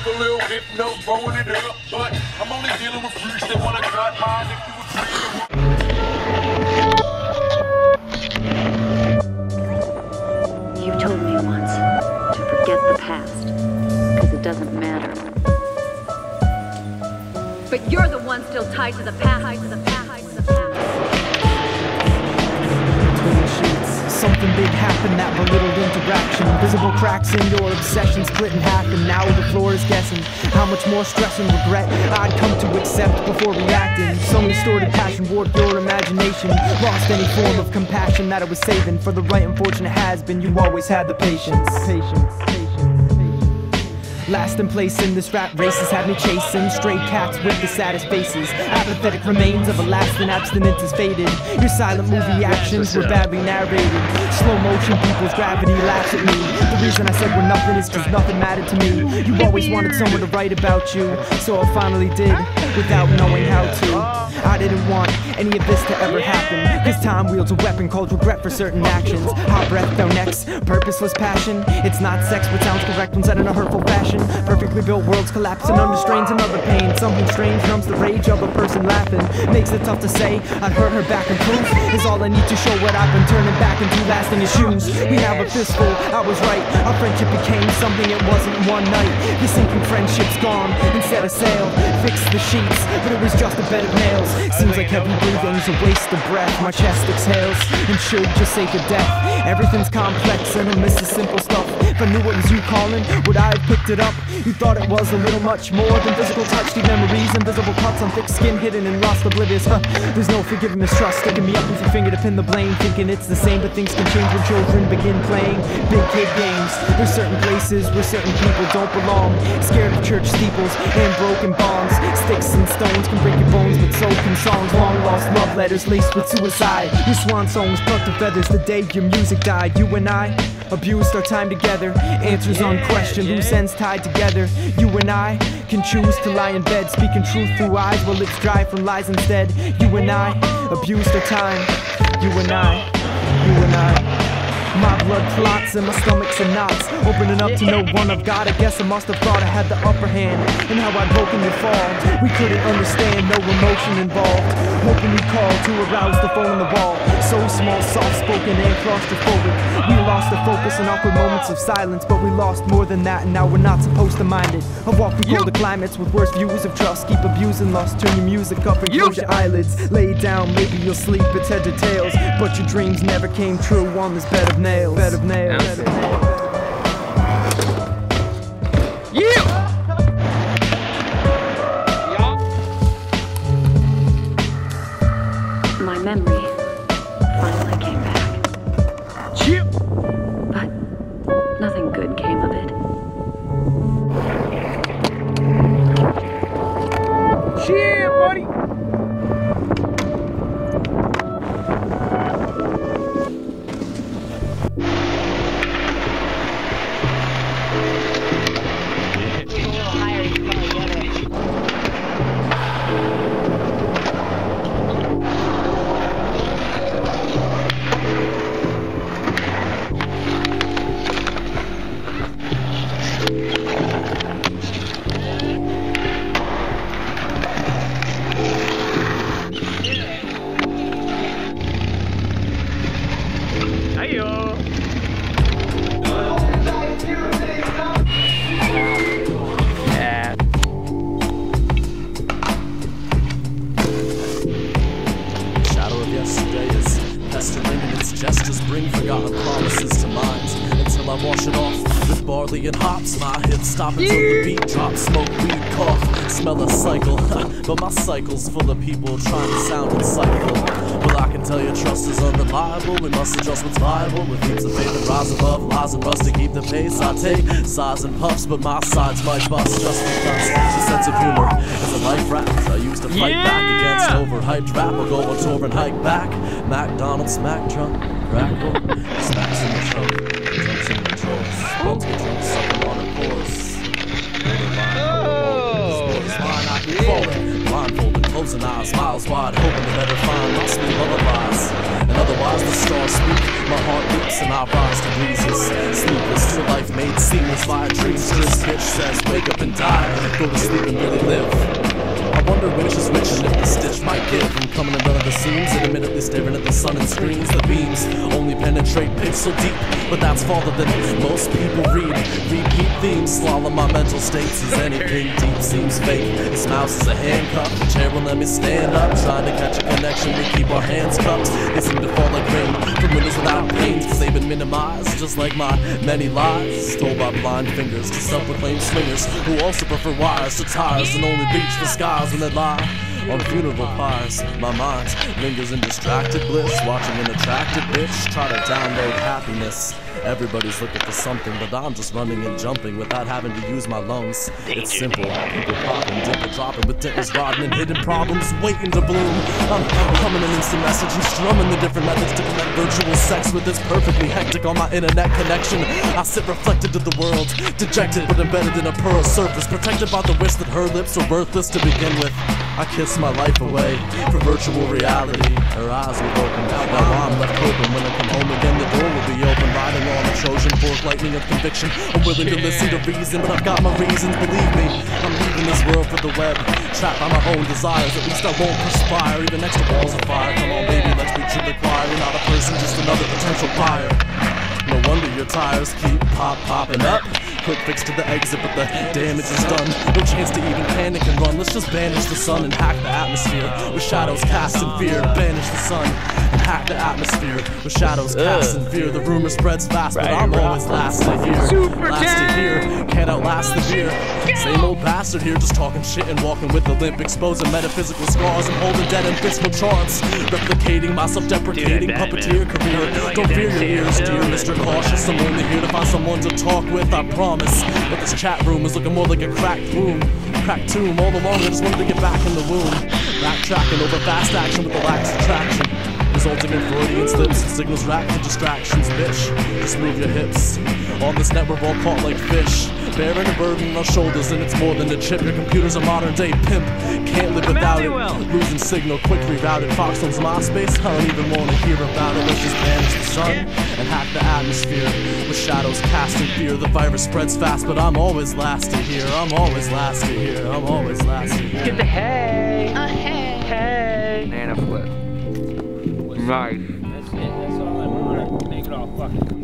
take a little hit, no throwing it up. But I'm only dealing with freaks that wanna cut mine. You told me once to forget the past, because it doesn't matter. But you're the one still tied to the past, tied to the past, tied to the past. Something big happened, that belittled interaction. Visible cracks in your obsession split in half, and now the floor is guessing how much more stress and regret I'd come to accept before reacting. Some distorted passion warped your imagination, lost any form of compassion that I was saving. For the right unfortunate has-been, you always had the patience. Last in place in this rap race has had me chasing stray cats with the saddest faces. Apathetic remains of a lasting abstinence is faded. Your silent movie actions were badly narrated. Slow motion people's gravity laughs at me. The reason I said we're nothing is cause nothing mattered to me. You always wanted someone to write about you, so I finally did, without knowing how to. I didn't want any of this to ever happen, cause time wields a weapon called regret for certain actions. Hot breath, no next, purposeless passion. It's not sex but sounds correct when said in a hurtful fashion. Perfectly built worlds collapsing under strains and other pain. Something strange numbs the rage of a person laughing. Makes it tough to say I'd hurt her back, and proof is all I need to show what I've been turning back into last in your shoes. We have a fistful, I was right. Our friendship became something it wasn't one night. The sinking friendship's gone instead of sail. Fixed the sheets, but it was just a bed of nails. Seems like heavy breathing's a waste of breath. My chest exhales and should just say to death. Everything's complex and I miss the simple stuff. If I knew it was you calling, would I have picked it up? You thought it was a little much more than physical touch. Deep memories, invisible cuts on thick skin, hidden and lost, oblivious. There's no forgiving mistrust, sticking me up with your finger to pin the blame. Thinking it's the same, but things can change when children begin playing big kid games. There's certain places where certain people don't belong. Scared of church steeples and broken bonds. Sticks and stones can break your bones, but so can songs. Long lost love letters laced with suicide. Your swan song was plucked to feathers the day your music died. You and I abused our time together. Answers unquestioned, loose ends tied together. You and I can choose to lie in bed, speaking truth through eyes while lips dry from lies instead. You and I abused our time. You and I. My blood clots and my stomach's in knots, opening up to no one of God. I guess I must have thought I had the upper hand, and how I'd broken your fall. We couldn't understand, no emotion involved. Hoping you called to arouse the phone on the wall. So small, soft-spoken and claustrophobic. We lost the focus in awkward moments of silence, but we lost more than that, and now we're not supposed to mind it. I walk through colder climates with worse views of trust. Keep abusing lust, turn your music up and close your eyelids. Lay down, maybe you'll sleep, it's head to tails. But your dreams never came true on this bed of nails. Bed of nails. Bed of nails. My memory finally came back. But nothing good came of it. Yeah, buddy. Gestures bring forgotten promises to mind until I wash it off with barley and hops. My hips stop until the beat drops. Smoke, weed, cough, smell a cycle. But my cycle's full of people trying to sound insightful. Well, I can tell you trust is unreliable. We must adjust what's viable with heaps of faith and rise above lies and rust to keep the pace. I take sighs and puffs, but my sides might bust just because the sense of humor is a life raft I used to fight back against overhyped rap. I'll go on tour and hike back. McDonald's, smack drunk, crackle, smacks in the trunk, jumps in the trunks, bumps get drunk, sucking on a course. Mine, I keep falling, blindfolded, closing eyes, miles wide, hoping to better find lost me lullabies. And otherwise the stars speak, my heart beats, peace and I rise to breezes. Sleepless to a life made seamless by a dreamstress. Bitch says wake up and die, go to sleep and really live. I wonder which is which and if the stitch might give. I'm coming to none of the seams, intermittently staring at the sun and screens. The beams only penetrate pixel deep, but that's farther than most people read. Repeat themes, slalom my mental states. Is anything deep seems fake. This mouse is a handcuff, the chair will let me stand up. Trying to catch a connection, we keep our hands cupped. They seem to fall like rain from windows without pain, cause they've been minimized, just like my many lies. Told by blind fingers to self-proclaimed swingers who also prefer wires to tires and only reach for skies when they lie on funeral pyres. My mind lingers in distracted bliss, watching an attractive bitch try to download happiness. Everybody's looking for something, but I'm just running and jumping without having to use my lungs. It's simple, people popping, dipper dropping, with dippers rotting and hidden problems waiting to bloom. I'm coming an instant message and strumming the different methods to connect virtual sex with this perfectly hectic on my internet connection. I sit reflected to the world, dejected but embedded in a pearl surface, protected by the wish that her lips were worthless to begin with. I kiss my life away for virtual reality. Her eyes were open, now I'm left hoping when I come home again the door will be open. Riding on a Trojan fork, lightning of conviction. I'm willing to listen to reason, but I've got my reasons, believe me. I'm leaving this world for the web, trapped by my own desires. At least I won't perspire, even next to walls of fire. Come on baby, let's preach to the choir. You're not a person, just another potential buyer. No wonder your tires keep popping up. Quick fix to the exit, but the damage is done. No chance to even panic and run. Let's just banish the sun and hack the atmosphere with shadows cast in fear. Banish the sun and hack the atmosphere with shadows cast in fear. The rumor spreads fast, but I'm always last to hear. Last to hear, can't outlast the beer. Same old bastard here, just talking shit and walking with a limp, exposing metaphysical scars and holding dead and fiscal charts. Replicating my self-deprecating puppeteer career. Don't fear your ears, dear Mr. Cautious. I'm only here to find someone to talk with, I promise. But this chat room is looking more like a cracked tomb. All along, I just wanted to get back in the womb. Backtracking over fast action with the lax attraction, resulting in Freudian slips and signals racked for distractions. Bitch, just move your hips. On this net we're all caught like fish, bearing a burden on our shoulders, and it's more than a chip. Your computer's a modern day pimp, can't live without it. Losing signal, quick rerouted. Foxhole's MySpace, I don't even wanna hear about it. Let's just banish the sun and hack the atmosphere with shadows cast in fear. The virus spreads fast, but I'm always last to hear. I'm always last to hear. I'm always last to hear. Get the hay. Hey. Banana flip. Nice. That's it. That's all I want. Make it all fucking.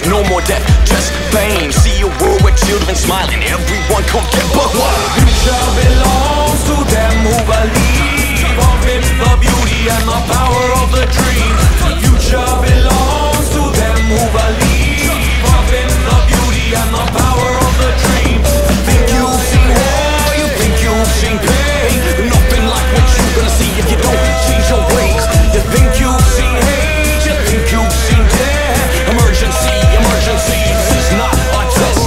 No more death, just fame. See a world where children smiling, everyone come get but what? Future belongs to them who believe up in the beauty and the power of the dream. Future belongs to them who believe up in the beauty and the power of the dream. Think you've seen war, you think you've seen pain. Nothing like what you're gonna see if you don't change your ways. You think you've seen hate, you think you've seen death. Emergency, emergency, this is not a test.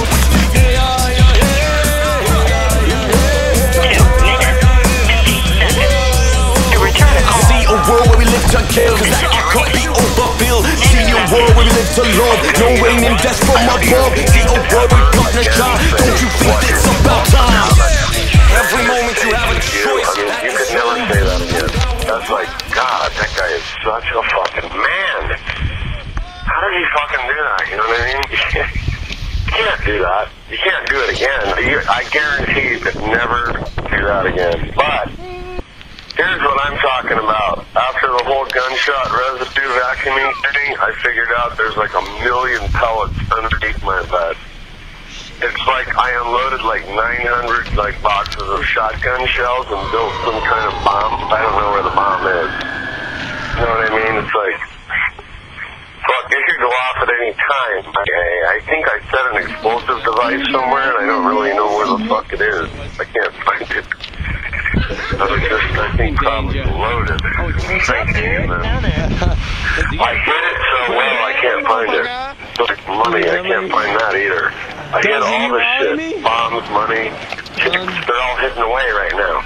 live to love. No rain and death from above. The old world got the job. Don't you think it's about time? Every moment you have a choice. I mean, you could never say that again. That's like, God, that guy is such a fucking man. How did he fucking do that? You know what I mean? You can't do that. You can't do it again. I guarantee you could never do that again. But here's what I'm talking about. After the whole gunshot residue vacuuming thing, I figured out there's like 1 million pellets underneath my bed. It's like I unloaded like 900 like boxes of shotgun shells and built some kind of bomb. I don't know where the bomb is. You know what I mean? It's like, fuck, it could go off at any time. I think I set an explosive device somewhere and I don't really know where the fuck it is. I can't find it. I was just, I think, probably loaded. I hid it so well I can't find it. Like money, I can't find that either. I get all this shit. Bombs, money, chicks, they're all hidden away right now.